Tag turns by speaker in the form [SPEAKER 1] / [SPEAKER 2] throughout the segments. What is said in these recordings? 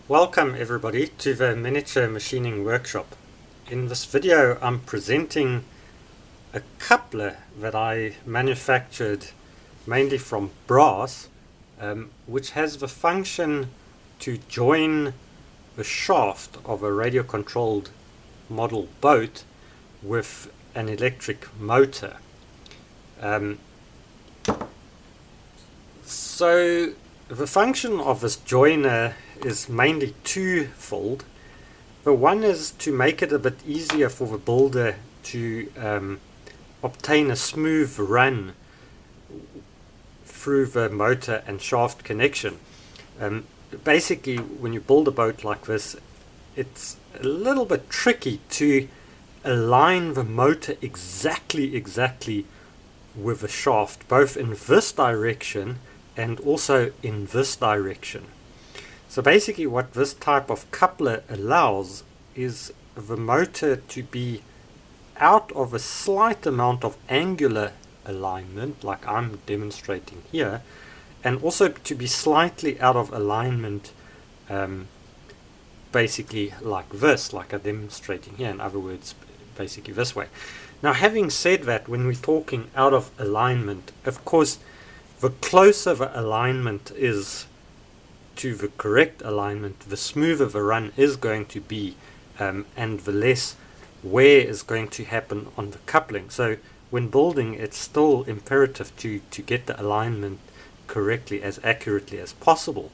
[SPEAKER 1] Welcome everybody to the Miniature Machining Workshop. In this video I'm presenting a coupler that I manufactured mainly from brass, which has the function to join the shaft of a radio controlled model boat with an electric motor. So the function of this joiner is mainly twofold. The one is to make it a bit easier for the builder to obtain a smooth run through the motor and shaft connection. Basically, when you build a boat like this, it's a little bit tricky to align the motor exactly with the shaft, both in this direction and also in this direction. So basically what this type of coupler allows is the motor to be out of a slight amount of angular alignment, like I'm demonstrating here, and also to be slightly out of alignment, basically like this, like I'm demonstrating here, in other words, basically this way. Now, having said that, when we're talking out of alignment, of course, the closer the alignment is to the correct alignment, the smoother the run is going to be, and the less wear is going to happen on the coupling. So when building, it's still imperative to get the alignment correctly, as accurately as possible.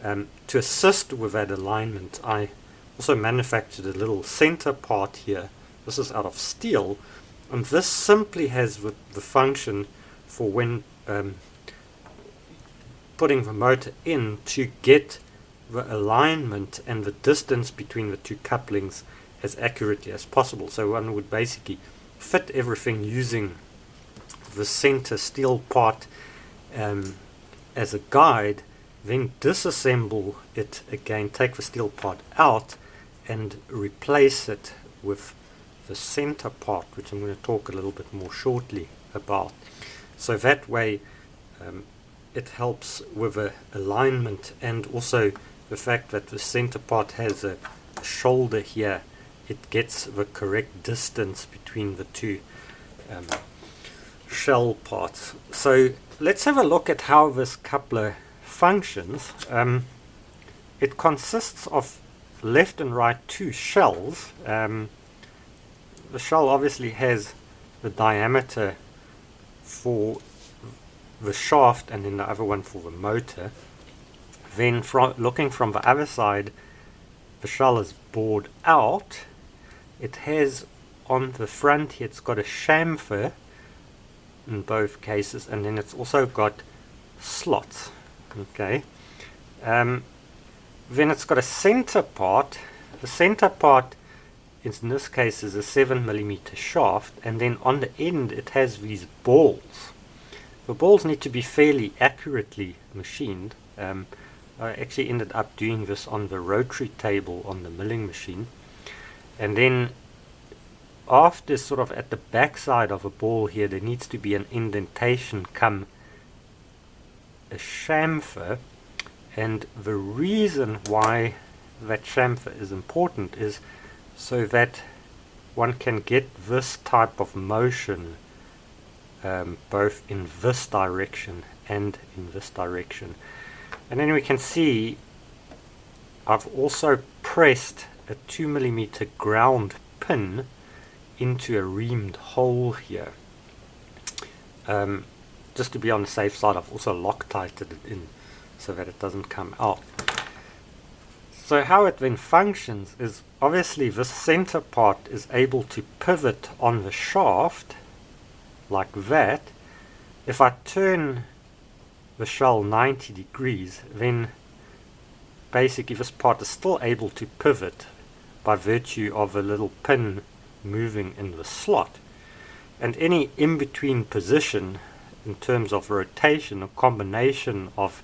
[SPEAKER 1] To assist with that alignment, I also manufactured a little center part here. This is out of steel, and this simply has the function for when putting the motor in to get the alignment and the distance between the two couplings as accurately as possible. So one would basically fit everything using the center steel part as a guide, then disassemble it again, take the steel part out and replace it with the center part, which I'm going to talk a little bit more shortly about. So that way it helps with the alignment, and also the fact that the center part has a shoulder here, it gets the correct distance between the two shell parts. So let's have a look at how this coupler functions. It consists of left and right two shells. The shell obviously has the diameter for the shaft and then the other one for the motor. Then looking from the other side, the shell is bored out. It has on the front here, it's got a chamfer in both cases, and then it's also got slots. Okay. Then it's got a center part. The center part in this case is a 7mm shaft, and then on the end it has these balls. The balls need to be fairly accurately machined. I actually ended up doing this on the rotary table on the milling machine. And then after, sort of at the back side of a ball here, there needs to be an indentation come a chamfer. And the reason why that chamfer is important is so that one can get this type of motion both in this direction and in this direction. And then we can see I've also pressed a 2mm ground pin into a reamed hole here. Just to be on the safe side, I've also Loctited it in so that it doesn't come out. So how it then functions is, obviously this center part is able to pivot on the shaft like that. If I turn the shell 90 degrees, then basically this part is still able to pivot by virtue of a little pin moving in the slot. And any in-between position in terms of rotation, a combination of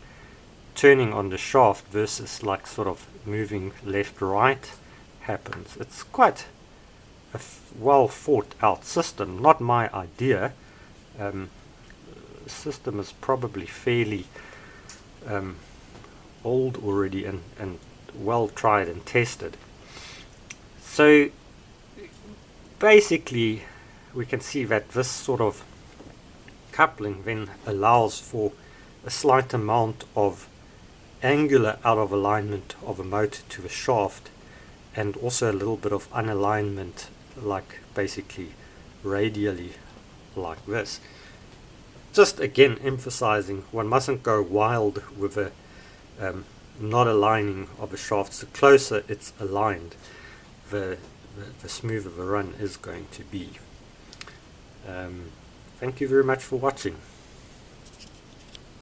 [SPEAKER 1] turning on the shaft versus like sort of moving left-right happens. It's quite a well thought out system, not my idea. The system is probably fairly old already and well tried and tested. So basically we can see that this sort of coupling then allows for a slight amount of angular out of alignment of a motor to the shaft, and also a little bit of unalignment, like basically radially like this. Just again emphasizing one mustn't go wild with a not aligning of the shafts. The closer it's aligned, the smoother the run is going to be. Thank you very much for watching.